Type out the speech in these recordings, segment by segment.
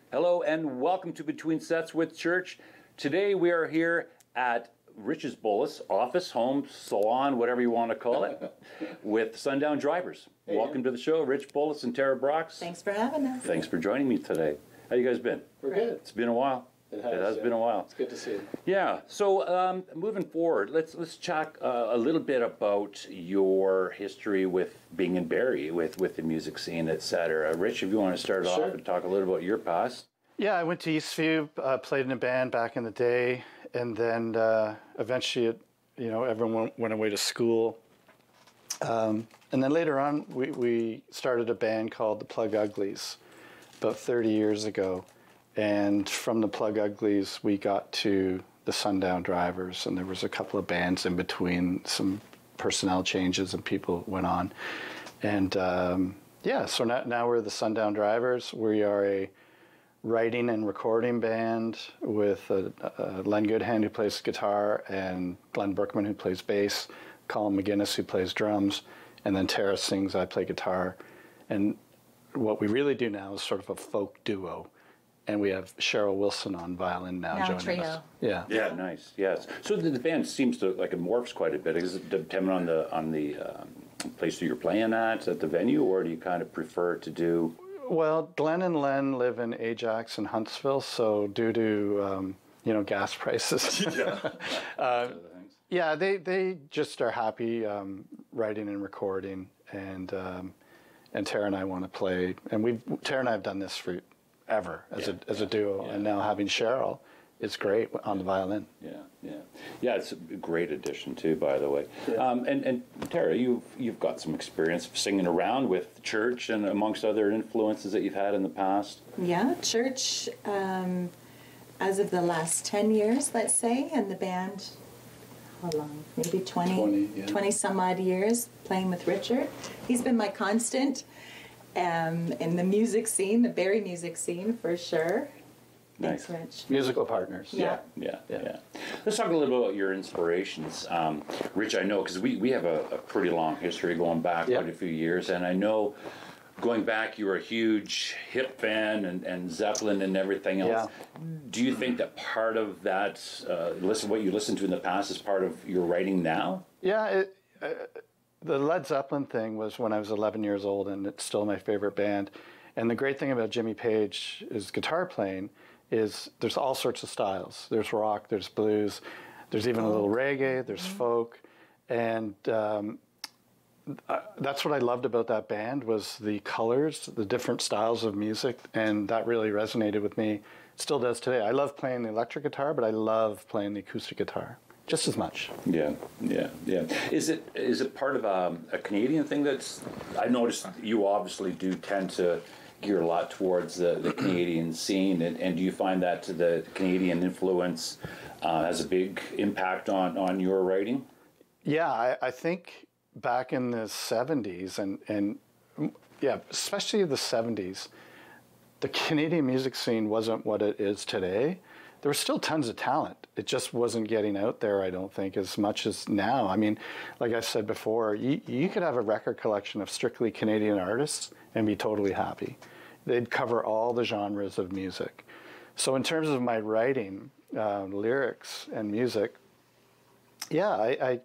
Hello and welcome to Between Sets with Church. Today we are here at Rich's Bullis office, home, salon, whatever you want to call it, with Sundown Drivers. Hey, welcome to the show, Rich Bullis and Tara Brox. Thanks for having us. Thanks for joining me today. How you guys been? We're good. It's been a while. It has been a while. It's good to see you. Yeah. So moving forward, let's chat a little bit about your history with being in Barrie, with the music scene, etc. Rich, if you want to start off and talk a little about your past. Yeah, I went to Eastview, played in a band back in the day, and then eventually, everyone went away to school. And then later on, we started a band called the Plug Uglies about 30 years ago. And from the Plug Uglies, we got to the Sundown Drivers, and there was a couple of bands in between, some personnel changes, and people went on. And so now we're the Sundown Drivers. We are a writing and recording band with Len Goodhand, who plays guitar, and Glenn Berkman, who plays bass, Colin McGuinness, who plays drums, and then Tara sings, I play guitar. And what we really do now is sort of a folk duo. And we have Cheryl Wilson on violin now joining trio. us. Yeah. Yeah, nice. Yes. So the band seems to it morphs quite a bit. Is it depending on the place that you're playing at the venue, or do you kind of prefer to do? Well, Glenn and Len live in Ajax and Huntsville, so due to gas prices, they just are happy writing and recording, and Tara and I want to play, and Tara and I have done this for ever as a duo, and now having Cheryl, it's great on the violin. Yeah. It's a great addition too, by the way. Yeah. And Tara, you've got some experience singing around with church and amongst other influences that you've had in the past. Yeah, church. As of the last 10 years, let's say, and the band. How long? Maybe 20 some odd years playing with Richard. He's been my constant. In the music scene, the Barrie music scene, for sure. Nice. Thanks, Rich. Musical partners. Yeah. Let's talk a little bit about your inspirations. Rich, I know, because we have a pretty long history going back quite a few years, and I know going back you were a huge Hip fan and Zeppelin and everything else. Yeah. Do you think that part of that, what you listened to in the past is part of your writing now? Yeah, the Led Zeppelin thing was when I was 11 years old, and it's still my favorite band. And the great thing about Jimmy Page's guitar playing is there's all sorts of styles. There's rock, there's blues, there's even a little reggae, there's folk. And that's what I loved about that band was the colors, the different styles of music, and that really resonated with me. It still does today. I love playing the electric guitar, but I love playing the acoustic guitar. Just as much. Yeah. Is it part of a Canadian thing that's? I noticed you obviously do tend to gear a lot towards the Canadian scene, and do you find that the Canadian influence has a big impact on your writing? Yeah, I think back in the 70s and especially the 70s, the Canadian music scene wasn't what it is today. There was still tons of talent. It just wasn't getting out there, I don't think, as much as now. I mean, like I said before, you could have a record collection of strictly Canadian artists and be totally happy. They'd cover all the genres of music. So in terms of my writing, lyrics and music, I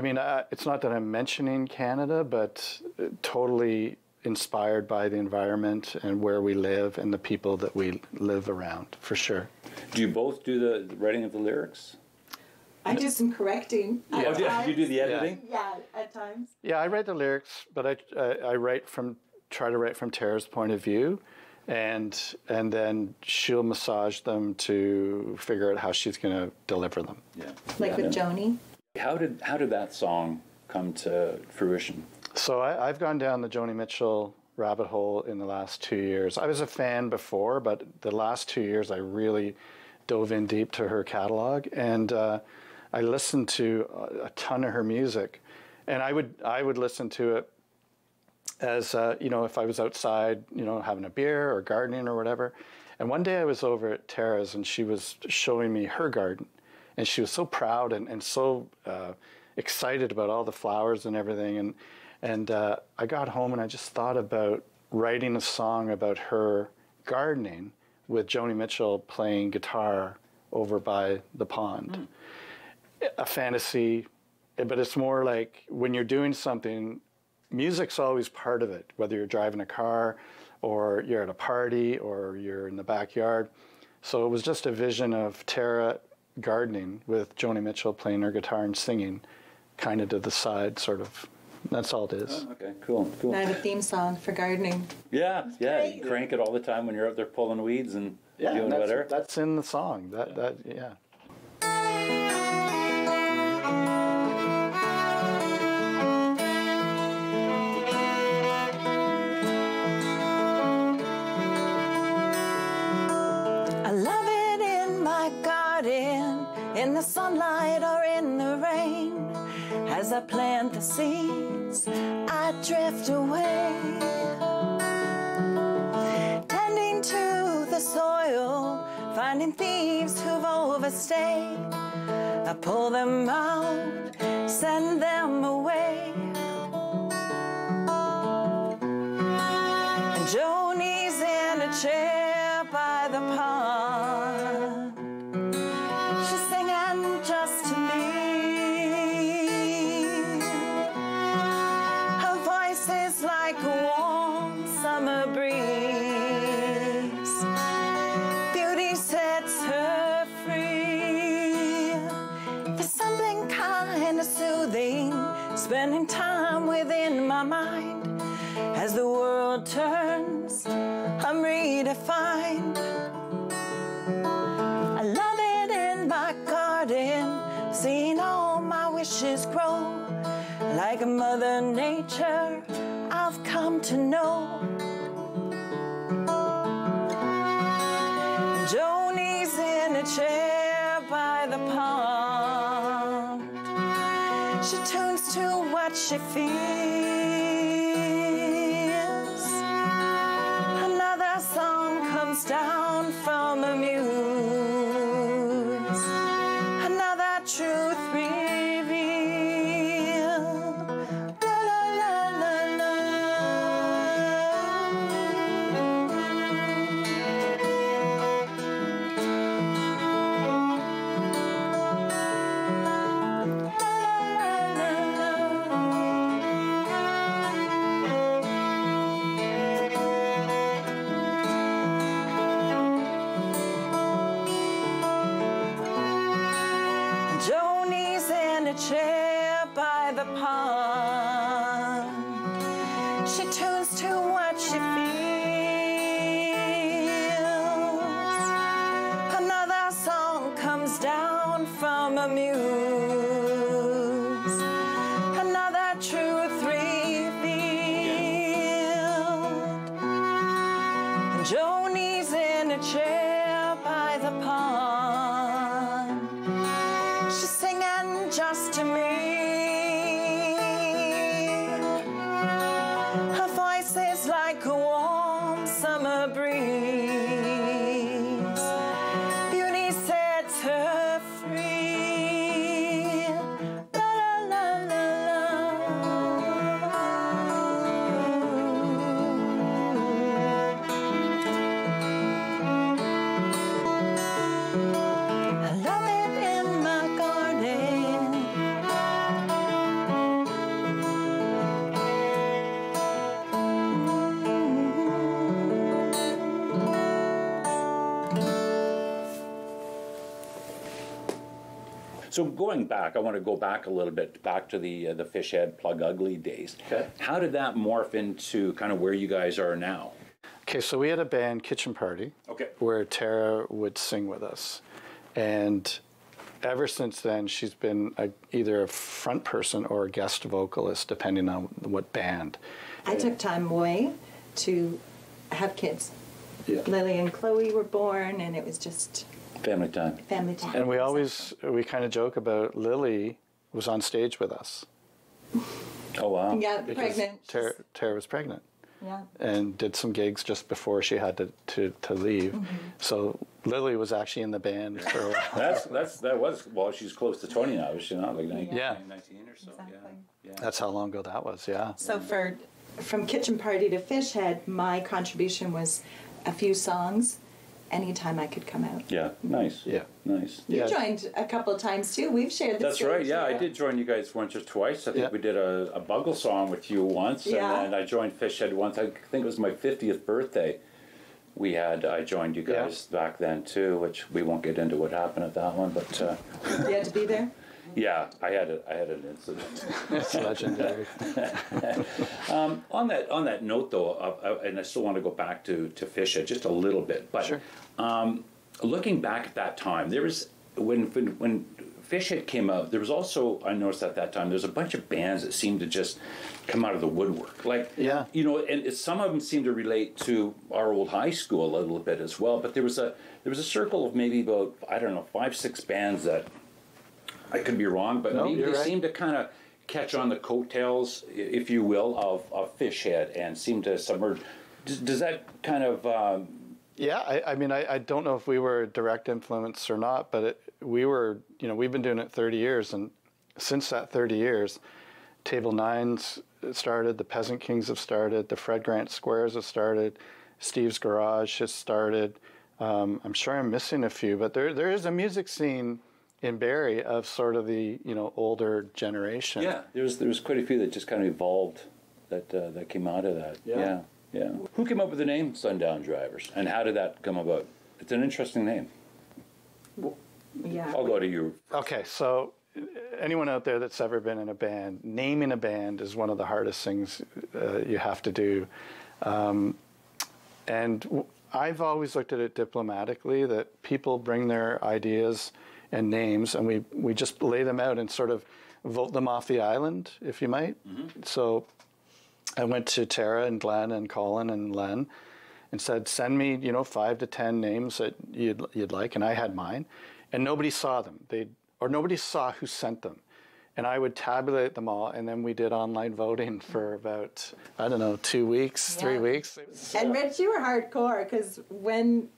mean, it's not that I'm mentioning Canada, but totally inspired by the environment and where we live and the people that we live around, for sure. Do you both do the writing of the lyrics? I do some correcting. You do the editing? Yeah, at times. Yeah, I write the lyrics, but I try to write from Tara's point of view, and then she'll massage them to figure out how she's going to deliver them. Yeah. Like with Joni. How did that song come to fruition? So I've gone down the Joni Mitchell rabbit hole in the last 2 years. I was a fan before, but the last 2 years I really dove in deep to her catalog, and I listened to a ton of her music, and I would listen to it as if I was outside, having a beer or gardening or whatever. And one day I was over at Tara's, and she was showing me her garden, and she was so proud and so excited about all the flowers and everything. And I got home and I just thought about writing a song about her gardening with Joni Mitchell playing guitar over by the pond. A fantasy, but it's more like when you're doing something, music's always part of it, whether you're driving a car or you're at a party or you're in the backyard. So it was just a vision of Tara gardening with Joni Mitchell playing her guitar and singing kind of to the side, sort of. That's all it is. Oh, okay, cool. I have a theme song for gardening. Yeah, you crank it all the time when you're out there pulling weeds and doing that's, whatever. That's in the song. Yeah. I love it in my garden, in the sunlight or in the rain. As I plant the seeds, I drift away, tending to the soil, finding thieves who've overstayed. I pull them out, send them away. And Joni's in a chair by the pond. She's singing just to me. Like a warm summer breeze, beauty sets her free. There's something kind of soothing, spending time within my mind. As the world turns, I'm redefined. I love it in my garden, seeing all my wishes grow. Like a Mother Nature, I've come to know. Joni's in a chair by the pond. She tunes to what she feels. Another song comes down from a muse. Another truth revealed. Joni's in a chair by the pond. She tunes to what she feels. Another song comes down from a muse. Another truth revealed. And Joni's in a chair by the pond. She's singing just to me. Her voice is like a warm summer breeze. Beauty sets her free. La la la I love it in my garden. So going back, I want to go back a little bit, back to the Fish Head Plug Ugly days. Okay. How did that morph into kind of where you guys are now? Okay, so we had a band, Kitchen Party, where Tara would sing with us. And ever since then, she's been either a front person or a guest vocalist, depending on what band. I took time away to have kids. Yeah. Lily and Chloe were born, and it was just Family time. family time. And we kind of joke about Lily was on stage with us. Oh, wow. Yeah, Because pregnant. Tara was pregnant. Yeah. And did some gigs just before she had to leave. Mm-hmm. So Lily was actually in the band for a while. That was, well, she's close to 20 now, is she not? Like 19, Yeah. 19 or so. Exactly. Yeah. That's how long ago that was, yeah. So from Kitchen Party to Fish Head, my contribution was a few songs anytime I could come out. Yeah, nice. Yeah. Nice. You Yeah. joined a couple of times too. We've shared the That's stage, right. Yeah, I did join you guys once or twice. I think Yeah. we did a Bugle song with you once, Yeah. and then I joined Fishhead once. I think it was my 50th birthday. I joined you guys back then too, which we won't get into what happened at that one, but You had to be there? yeah, I had an incident. It's legendary. On that note, though, and I still want to go back to Fishhead just a little bit, but Sure. Looking back at that time, there was when Fishhead came out. There was also, I noticed at that time, there's a bunch of bands that seemed to just come out of the woodwork, like Yeah. you know, and some of them seem to relate to our old high school a little bit as well. But there was a circle of maybe about, I don't know, 5-6 bands that, I could be wrong, but No, maybe you're they right. seem to kind of catch on the coattails, if you will, of Fishhead and seem to submerge. Does that kind of Yeah, I mean, I don't know if we were a direct influence or not, but we were, we've been doing it 30 years. And since that 30 years, Table Nines started, the Peasant Kings have started, the Fred Grant Squares have started, Steve's Garage has started. I'm sure I'm missing a few, but there is a music scene in Barrie of sort of the, older generation. Yeah, there was quite a few that just kind of evolved that came out of that. Yeah. Yeah. Who came up with the name Sundown Drivers, and how did that come about? It's an interesting name. Yeah. I'll go to you. Okay, so anyone out there that's ever been in a band, naming a band is one of the hardest things you have to do. I've always looked at it diplomatically, that people bring their ideas and names, and we just lay them out and sort of vote them off the island, if you might. Mm-hmm. So I went to Tara and Glenn and Colin and Len and said, send me, 5 to 10 names that you'd like, and I had mine, and nobody saw them. Nobody saw who sent them. And I would tabulate them all, and then we did online voting for about, 2 weeks, 3 weeks. And Rich, you were hardcore, because when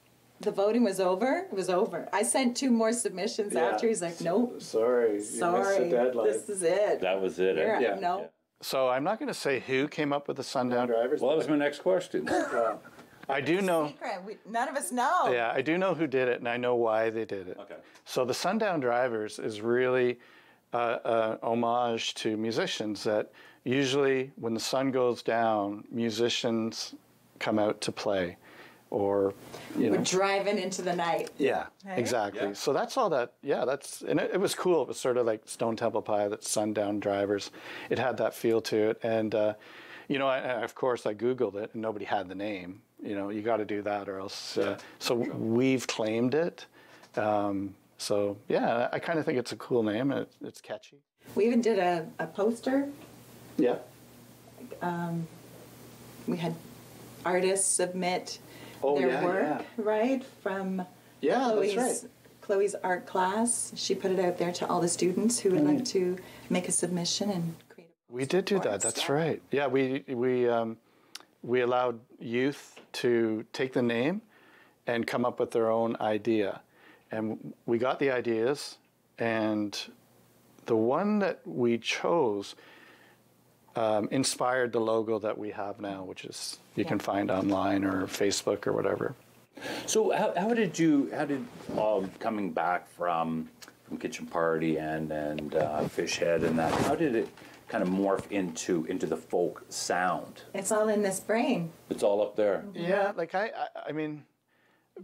the voting was over, it was over. I sent 2 more submissions after. He's like, nope. Sorry, missed the deadline. This is it. That was it. Yeah. No. So I'm not going to say who came up with the Sundown Drivers. Well, that was my next question. I do know. Secret. None of us know. Yeah, I do know who did it, and I know why they did it. Okay. So the Sundown Drivers is really an homage to musicians, that usually when the sun goes down, musicians come out to play, or We're driving into the night. Yeah, Right? exactly. Yeah. So that's all that. Yeah, and it was cool. It was sort of like Stone Temple Pilots, Sundown Drivers. It had that feel to it, and of course I Googled it, and nobody had the name. You got to do that, or else. So we've claimed it. So yeah, I kind of think it's a cool name, and it's catchy. We even did a poster. Yeah. We had artists submit Oh, their yeah, work, yeah. right? From Yeah, that's right. Chloe's art class. She put it out there to all the students who would like to make a submission and create a We did do poster for that. us. That's right. Yeah, we allowed youth to take the name and come up with their own idea, and we got the ideas, and the one that we chose inspired the logo that we have now, which is you can find online or Facebook or whatever. So how did coming back from Kitchen Party and Fishhead and that, how did it kind of morph into the folk sound? It's all in this brain. It's all up there. Yeah, like I mean,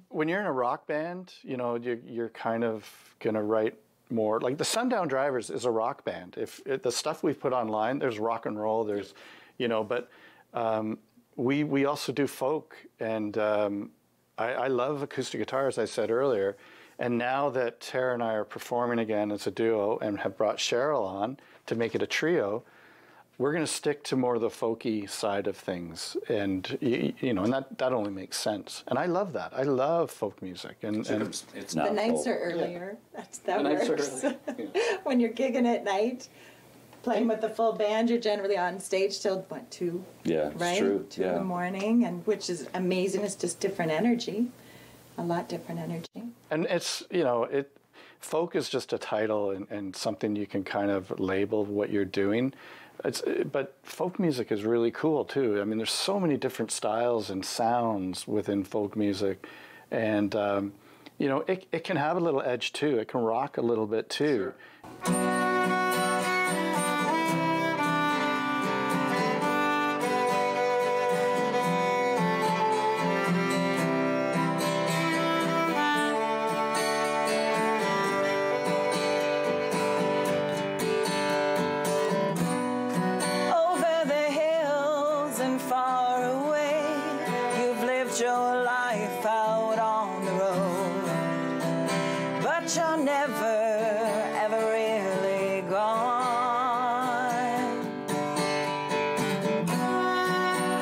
when you're in a rock band, you're kind of gonna write more. Like the Sundown Drivers is a rock band. If the stuff we've put online, there's rock and roll, there's, but we also do folk, and I love acoustic guitar, as I said earlier. And now that Tara and I are performing again as a duo and have brought Cheryl on to make it a trio, we're going to stick to more of the folky side of things, and and that only makes sense. And I love that. I love folk music, and It's not The nights folk. are earlier. That nights are works. early, When you're gigging at night, playing with the full band, you're generally on stage till 2? Yeah, it's right? true. 2 in the morning, and which is amazing. It's just different energy, a lot different energy. And it's folk is just a title and something you can kind of label what you're doing. But folk music is really cool too. I mean, there's so many different styles and sounds within folk music, And, you know, it can have a little edge too. It can rock a little bit too. Sure. Your life out on the road, but you're never ever really gone.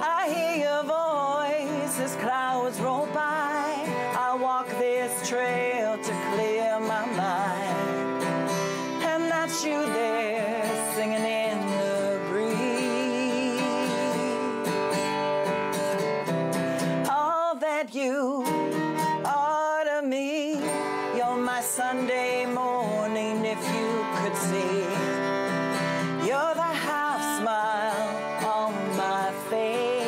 I hear your voice as clouds roll by. I walk this trail to clear my mind, and that's you there singing in the breeze. You are to me, you're my Sunday morning if you could see. You're the half smile on my face.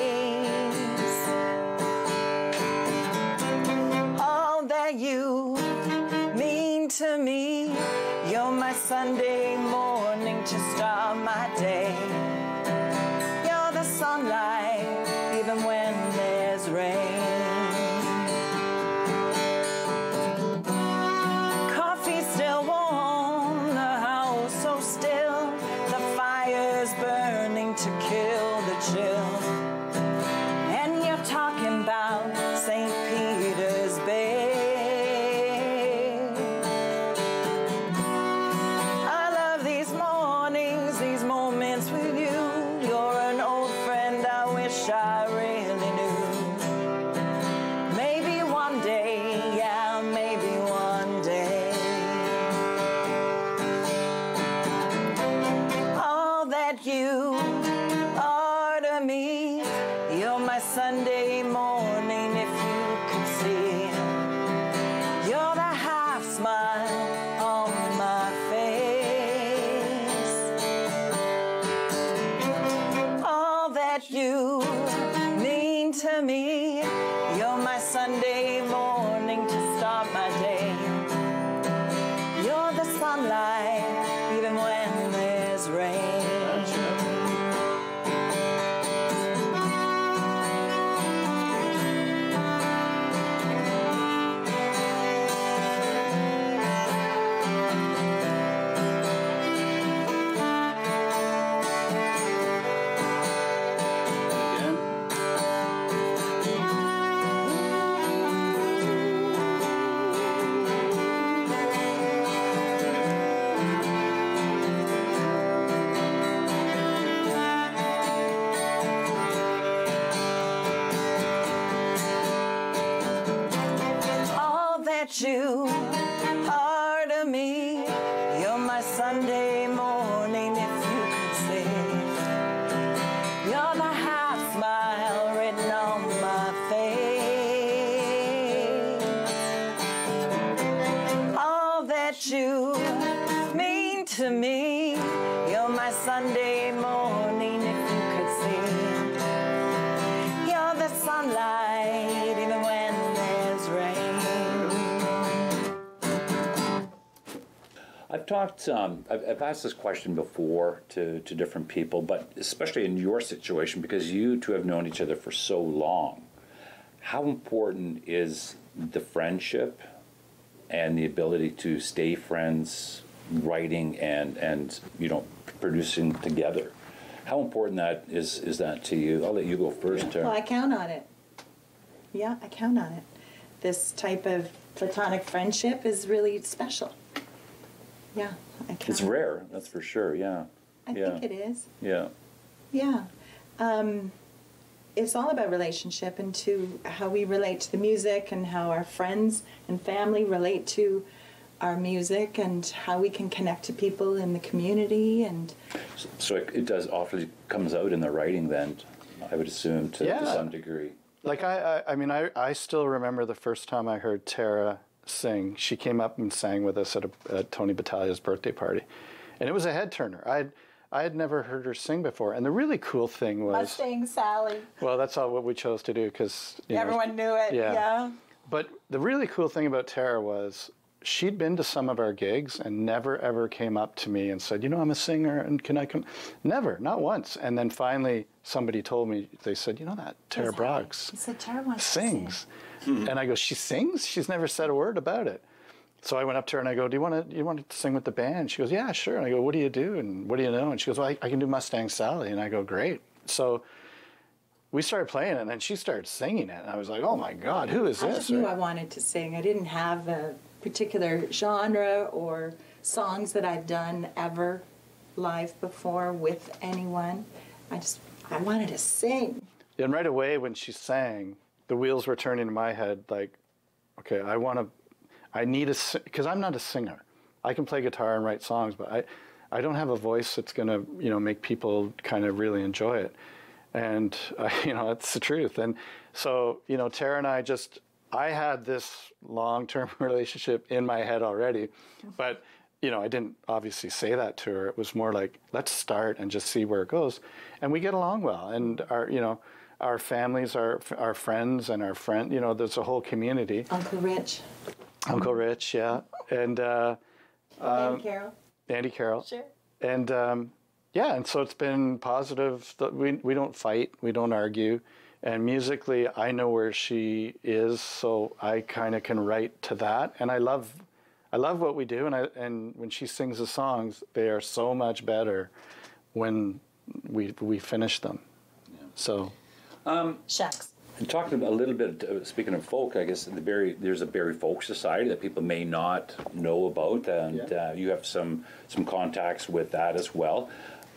All that you mean to me, you're my Sunday morning to start my day. You're the sunlight even when there's rain. To kill the chill, and you're talking about St. Peter's Bay. I love these mornings, these moments with you. You're an old friend I wish I really knew. Maybe one day, yeah, maybe one day. All that you me, you're my Sunday morning if you could see. You're the half smile on my face. All that you mean to me, you're my Sunday morning to start my day. You're the sunlight even when there's rain. You are to me, you're my Sunday morning if you could see. You're the half smile written on my face. All that you mean to me, you're my Sunday morning if you could see. You're the sunlight even when there's rain. I've asked this question before to different people, but especially in your situation, because you two have known each other for so long, how important is the friendship and the ability to stay friends, writing and you know, producing together? How important is that to you? I'll let you go first. Well, I count on it. Yeah, I count on it. This type of platonic friendship is really special. Yeah, I count. It's rare, that's for sure. Yeah, I think it is. Yeah. Yeah. It's all about relationship and to how we relate to the music and how our friends and family relate to our music and how we can connect to people in the community. And so it does often comes out in the writing then, I would assume, to some degree. Like I mean I still remember the first time I heard Tara sing. She came up and sang with us at Tony Battaglia's birthday party, and it was a head turner. I had never heard her sing before, and the really cool thing was Mustang Sally. Well, that's all what we chose to do because everyone knew it. Yeah. But the really cool thing about Tara was she'd been to some of our gigs and never ever came up to me and said, you know, I'm a singer and can I come? Never, not once. And then finally somebody told me, they said, you know, that Tara Brox He said, Tara wants sings. to sing. And I go, she sings? She's never said a word about it. So I went up to her and I go, do you want to sing with the band? She goes, yeah, sure. And I go, what do you do? And what do you know? And she goes, well, I can do Mustang Sally. And I go, great. So we started playing it, and then she started singing it. And I was like, oh, my God, who is this? I just knew I wanted to sing. I didn't have a particular genre or songs that I've done ever live before with anyone. I wanted to sing. And right away when she sang, the wheels were turning in my head like, okay, I need because I'm not a singer. I can play guitar and write songs, but I don't have a voice that's going to, you know, make people kind of really enjoy it. And, you know, it's the truth. And so, you know, Tara and I had this long-term relationship in my head already, but, you know, I didn't obviously say that to her. It was more like, let's start and just see where it goes. And we get along well. And our families, our friends and our friend, you know, there's a whole community. Uncle Rich. Uncle Rich, yeah. And Andy Carroll. Andy Carroll. Sure. And yeah, and so it's been positive. We don't fight, we don't argue. And musically, I know where she is, so I kind of can write to that. And I love what we do. And when she sings the songs, they are so much better when we finish them. Yeah. So, Shucks. And talking a little bit, speaking of folk, I guess there's a Barrie Folk Society that people may not know about, and you have some contacts with that as well.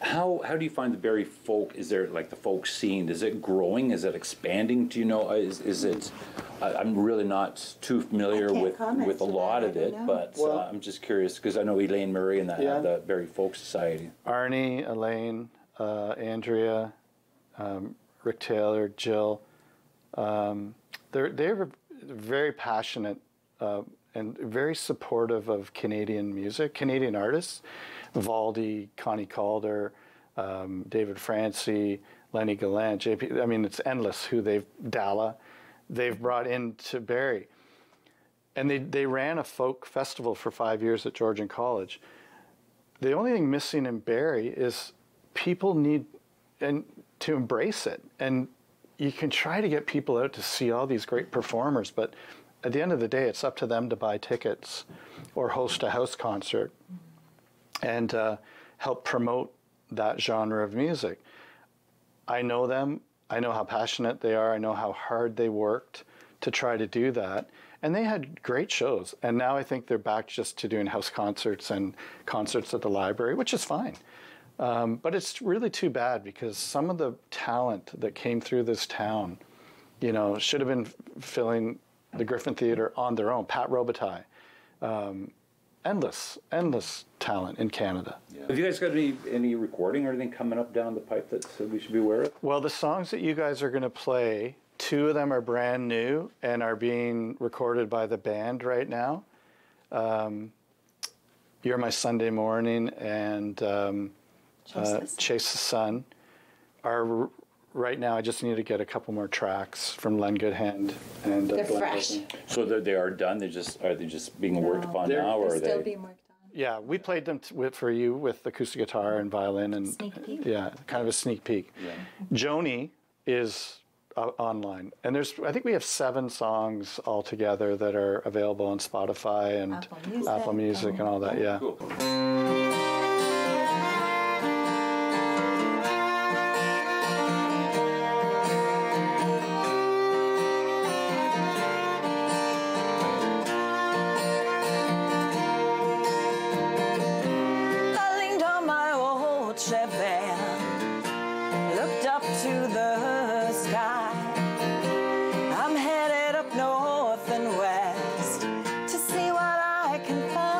How do you find the Barrie folk? Is there like the folk scene? Is it growing? Is it expanding? Do you know? Is it? I'm really not too familiar with a lot of it, but I'm just curious because I know Elaine Murray and the Barrie Folk Society. Arnie, Elaine, Andrea, Rick Taylor, Jill. They're very passionate and very supportive of Canadian music, Canadian artists. Valdy, Connie Calder, David Francie, Lenny Gallant, JP. I mean, it's endless who they've brought into Barrie. And they ran a folk festival for 5 years at Georgian College. The only thing missing in Barrie is people need to embrace it. And you can try to get people out to see all these great performers, but at the end of the day, it's up to them to buy tickets or host a house concert and help promote that genre of music. I know them. I know how passionate they are. I know how hard they worked to try to do that. And they had great shows. And now I think they're back just to doing house concerts and concerts at the library, which is fine. But it's really too bad because some of the talent that came through this town, you know, should have been filling the Griffin Theatre on their own. Pat Robitaille. Endless talent in Canada. Yeah. Have you guys got any recording or anything coming up down the pipe that we should be aware of? Well, the songs that you guys are going to play, 2 of them are brand new and are being recorded by the band right now. You're My Sunday Morning and Chase the Sun are right now. I just need to get a couple more tracks from Len Goodhand and they're fresh. So they are done. Are they just being worked upon now, or they're are still they being worked on? Yeah, we played them for you with acoustic guitar and violin and sneak peek. Yeah, kind of a sneak peek. Yeah. Joni is online, and I think we have 7 songs altogether that are available on Spotify and Apple Music and all that. Yeah. Cool. Looked up to the sky. I'm headed up north and west to see what I can find.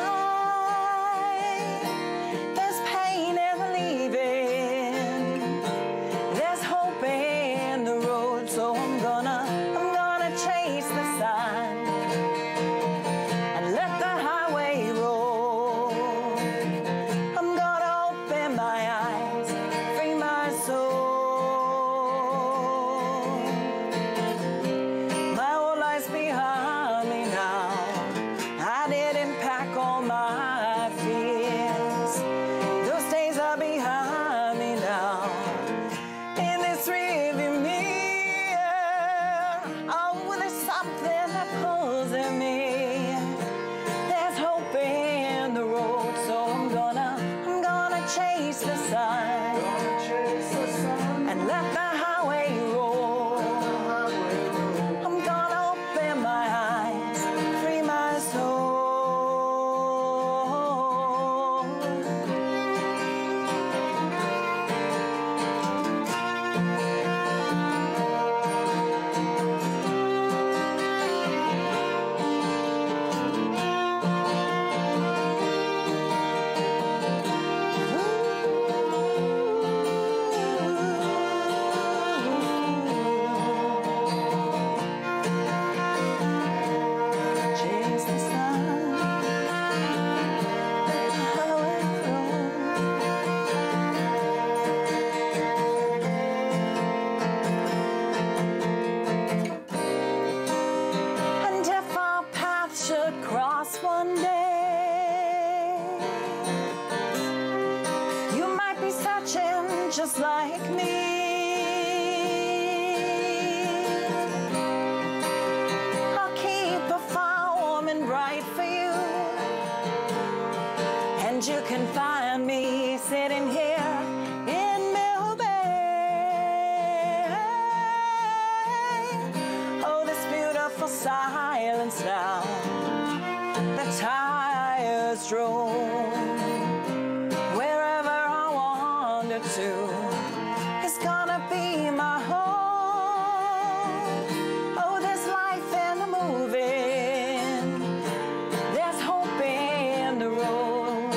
just like me. I'll keep a fire warm and bright for you, and you can find me sitting here in Mill Bay. Oh, this beautiful silence now, the tires drove. Wherever I wander to is gonna be my home. Oh, there's life in the moving, there's hope in the road.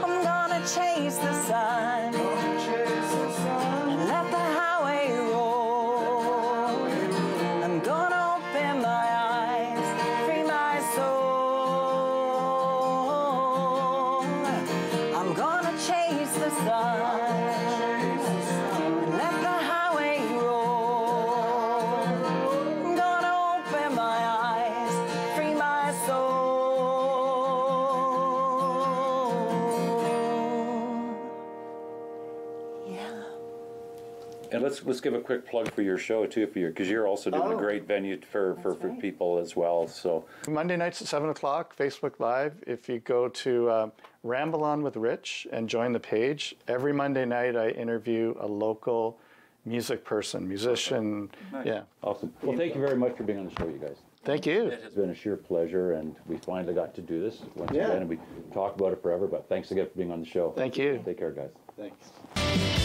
I'm gonna chase the sun and let the highway roll. I'm gonna open my eyes, free my soul. I'm gonna chase the sun and let the highway roll. I'm gonna open my eyes, free my soul. Yeah. And let's give a quick plug for your show too, because you're also doing a great venue for right. people as well. So Monday nights at 7 o'clock, Facebook Live. If you go to Ramble On with Rich and join the page, every Monday night I interview a local music person, musician. nice. Yeah. Awesome. Well, thank you very much for being on the show, you guys. Thank you. It has been a sheer pleasure, and we finally got to do this once again, and we talked about it forever, but thanks again for being on the show. Thank you. Take care, guys. Thanks.